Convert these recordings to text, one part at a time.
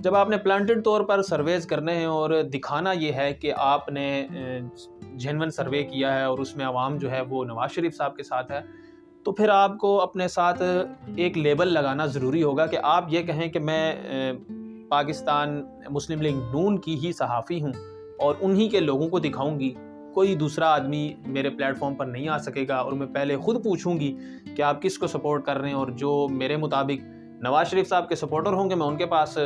جب آپ نے پلانٹڈ طور پر سرویز کرنے ہیں اور دکھانا یہ ہے کہ آپ نے جینون سروے کیا ہے اور اس میں عوام جو ہے وہ نواز شریف صاحب کے ساتھ ہے، تو پھر آپ کو اپنے ساتھ ایک لیبل لگانا ضروری ہوگا کہ آپ یہ کہیں کہ میں پاکستان مسلم لیگ نون کی ہی صحافی ہوں اور انہی کے لوگوں کو دکھاؤں گی، کوئی دوسرا آدمی میرے پلیٹ فارم پر نہیں آ سکے گا، اور میں پہلے خود پوچھوں گی کہ آپ کس کو سپورٹ کر رہے ہیں، اور جو میرے مطابق نواز شریف صاحب کے سپورٹر ہوں گے میں ان کے پاس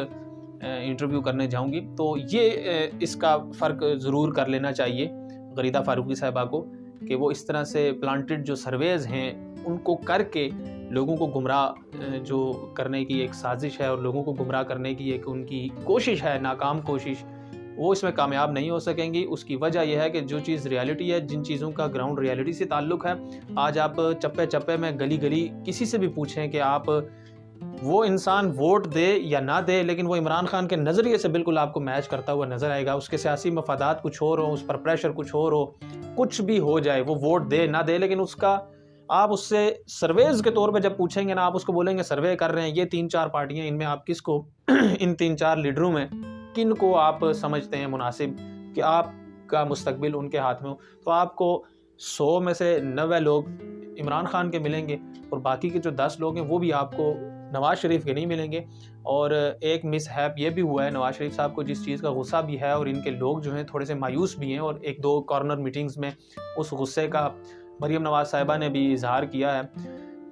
انٹرویو کرنے جاؤں گی۔ تو یہ اس کا فرق ضرور کر لینا چاہیے غریدہ فاروقی صاحبہ کو کہ وہ اس طرح سے پلانٹڈ جو سرویز ہیں ان کو کر کے لوگوں کو گمراہ جو کرنے کی ایک سازش ہے اور لوگوں کو گمراہ کرنے کی ایک ان کی کوشش ہے، ناکام کوشش، وہ اس میں کامیاب نہیں ہو سکیں گی۔ اس کی وجہ یہ ہے کہ جو چیز ریالٹی ہے، جن چیزوں کا گراؤنڈ ریالٹی سے تعلق ہے، آج آپ چپے چپے میں گلی گلی کسی سے بھی پوچھیں کہ آپ وہ انسان ووٹ دے یا نہ دے، لیکن وہ عمران خان کے نظریے سے بالکل آپ کو میچ کرتا ہوا نظر آئے گا، اس کے سیاسی مفادات کچھ اور ہوں، اس پر پریشر کچھ اور ہو، کچھ بھی ہو جائے، وہ ووٹ دے نہ دے، لیکن اس کا آپ اس سے سرویز کے طور پہ جب پوچھیں گے نا، آپ اس کو بولیں گے سروے کر رہے ہیں یہ 3-4 پارٹیاں، ان میں آپ کس کو ان 3-4 لیڈروں میں کن کو آپ سمجھتے ہیں مناسب کہ آپ کا مستقبل ان کے ہاتھ میں ہو، تو آپ کو 100 میں سے 90 لوگ عمران خان کے ملیں گے اور باقی کے جو 10 لوگ ہیں وہ بھی آپ کو نواز شریف کے نہیں ملیں گے۔ اور ایک مس ہیپ یہ بھی ہوا ہے، نواز شریف صاحب کو جس چیز کا غصہ بھی ہے اور ان کے لوگ جو ہیں تھوڑے سے مایوس بھی ہیں، اور 1-2 کارنر میٹنگز میں اس غصے کا مریم نواز صاحبہ نے بھی اظہار کیا ہے۔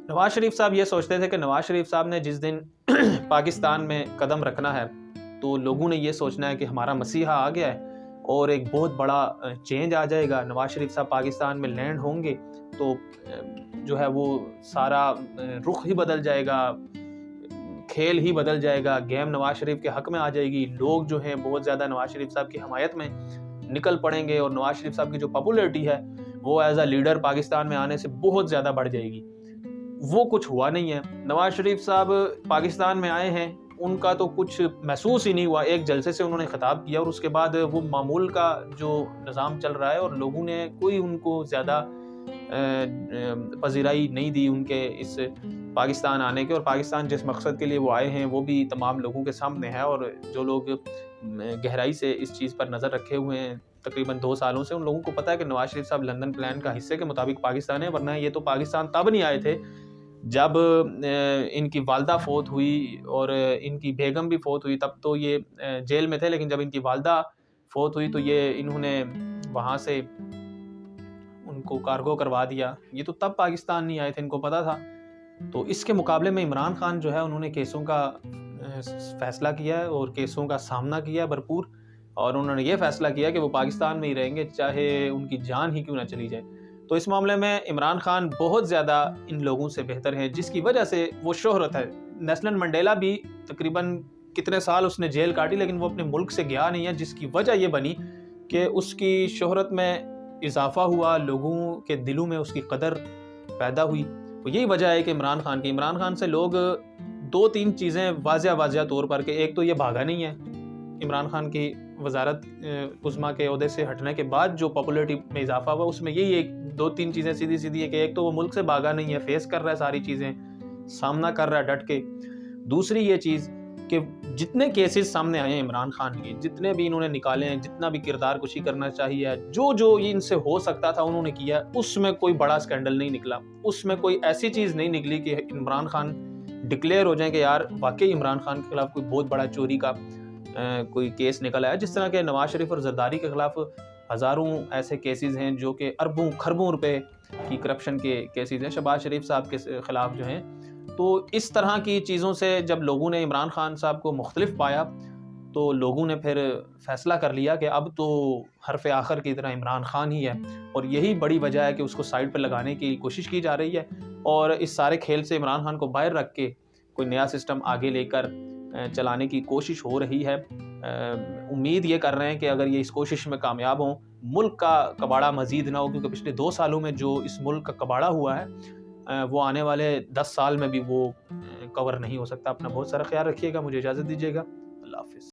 نواز شریف صاحب یہ سوچتے تھے کہ نواز شریف صاحب نے جس دن پاکستان میں قدم رکھنا ہے تو لوگوں نے یہ سوچنا ہے کہ ہمارا مسیحا آ گیا ہے اور ایک بہت بڑا چینج آ جائے گا، نواز شریف صاحب پاکستان میں لینڈ ہوں گے تو جو ہے وہ سارا رخ ہی بدل جائے گا، کھیل ہی بدل جائے گا، گیم نواز شریف کے حق میں آ جائے گی، لوگ جو ہیں بہت زیادہ نواز شریف صاحب کی حمایت میں نکل پڑیں گے اور نواز شریف صاحب کی جو پاپولیرٹی ہے وہ ایز اے لیڈر پاکستان میں آنے سے بہت زیادہ بڑھ جائے گی۔ وہ کچھ ہوا نہیں ہے، نواز شریف صاحب پاکستان میں آئے ہیں، ان کا تو کچھ محسوس ہی نہیں ہوا، ایک جلسے سے انہوں نے خطاب کیا اور اس کے بعد وہ معمول کا جو نظام چل رہا ہے اور لوگوں نے کوئی ان کو زیادہ پذیرائی نہیں دی ان کے اس پاکستان آنے کے، اور پاکستان جس مقصد کے لیے وہ آئے ہیں وہ بھی تمام لوگوں کے سامنے ہے، اور جو لوگ گہرائی سے اس چیز پر نظر رکھے ہوئے ہیں تقریباً 2 سالوں سے، ان لوگوں کو پتہ ہے کہ نواز شریف صاحب لندن پلان کا حصے کے مطابق پاکستان ہے، ورنہ یہ تو پاکستان تب نہیں آئے تھے جب ان کی والدہ فوت ہوئی اور ان کی بیگم بھی فوت ہوئی، تب تو یہ جیل میں تھے، لیکن جب ان کی والدہ فوت ہوئی تو یہ انہوں نے وہاں سے ان کو کارگو کروا دیا، یہ تو تب پاکستان نہیں آئے تھے، ان کو پتہ تھا۔ تو اس کے مقابلے میں عمران خان جو ہے انہوں نے کیسوں کا فیصلہ کیا ہے اور کیسوں کا سامنا کیا ہے بھرپور، اور انہوں نے یہ فیصلہ کیا کہ وہ پاکستان میں ہی رہیں گے چاہے ان کی جان ہی کیوں نہ چلی جائے۔ تو اس معاملے میں عمران خان بہت زیادہ ان لوگوں سے بہتر ہیں، جس کی وجہ سے وہ شہرت ہے۔ نیلسن منڈیلا بھی تقریباً کتنے سال اس نے جیل کاٹی لیکن وہ اپنے ملک سے گیا نہیں ہے، جس کی وجہ یہ بنی کہ اس کی شہرت میں اضافہ ہوا، لوگوں کے دلوں میں اس کی قدر پیدا ہوئی۔ تو یہی وجہ ہے کہ عمران خان سے لوگ 2-3 چیزیں واضح طور پر، کہ ایک تو یہ بھاگا نہیں ہے، عمران خان کی وزارت عظمیٰ کے عہدے سے ہٹنے کے بعد جو پاپولیرٹی میں اضافہ ہوا اس میں یہی ایک 2-3 چیزیں سیدھی ہے کہ ایک تو وہ ملک سے بھاگا نہیں ہے، فیس کر رہا ہے ساری چیزیں، سامنا کر رہا ہے ڈٹ کے۔ دوسری یہ چیز کہ جتنے کیسز سامنے آئے ہیں عمران خان کے، جتنے بھی انہوں نے نکالے ہیں، جتنا بھی کردار کشی کرنا چاہیے، جو ان سے ہو سکتا تھا انہوں نے کیا، اس میں کوئی بڑا سکینڈل نہیں نکلا، اس میں کوئی ایسی چیز نہیں نکلی کہ عمران خان ڈکلیئر ہو جائیں کہ یار واقعی عمران خان کے خلاف کوئی بہت بڑا چوری کا کوئی کیس نکل آیا، جس طرح کہ نواز شریف اور زرداری کے خلاف ہزاروں ایسے کیسز ہیں جو کہ اربوں خربوں روپے کی کرپشن کے کیسز ہیں، شہباز شریف صاحب کے خلاف جو ہیں۔ تو اس طرح کی چیزوں سے جب لوگوں نے عمران خان صاحب کو مختلف پایا تو لوگوں نے پھر فیصلہ کر لیا کہ اب تو حرف آخر کی طرح عمران خان ہی ہے، اور یہی بڑی وجہ ہے کہ اس کو سائڈ پہ لگانے کی کوشش کی جا رہی ہے، اور اس سارے کھیل سے عمران خان کو باہر رکھ کے کوئی نیا سسٹم آگے لے کر چلانے کی کوشش ہو رہی ہے۔ امید یہ کر رہے ہیں کہ اگر یہ اس کوشش میں کامیاب ہوں، ملک کا کباڑہ مزید نہ ہو، کیونکہ پچھلے 2 سالوں میں جو اس ملک کا کباڑہ ہوا ہے وہ آنے والے 10 سال میں بھی وہ کور نہیں ہو سکتا۔ اپنا بہت سارا خیال رکھیے گا، مجھے اجازت دیجیے گا، اللہ حافظ۔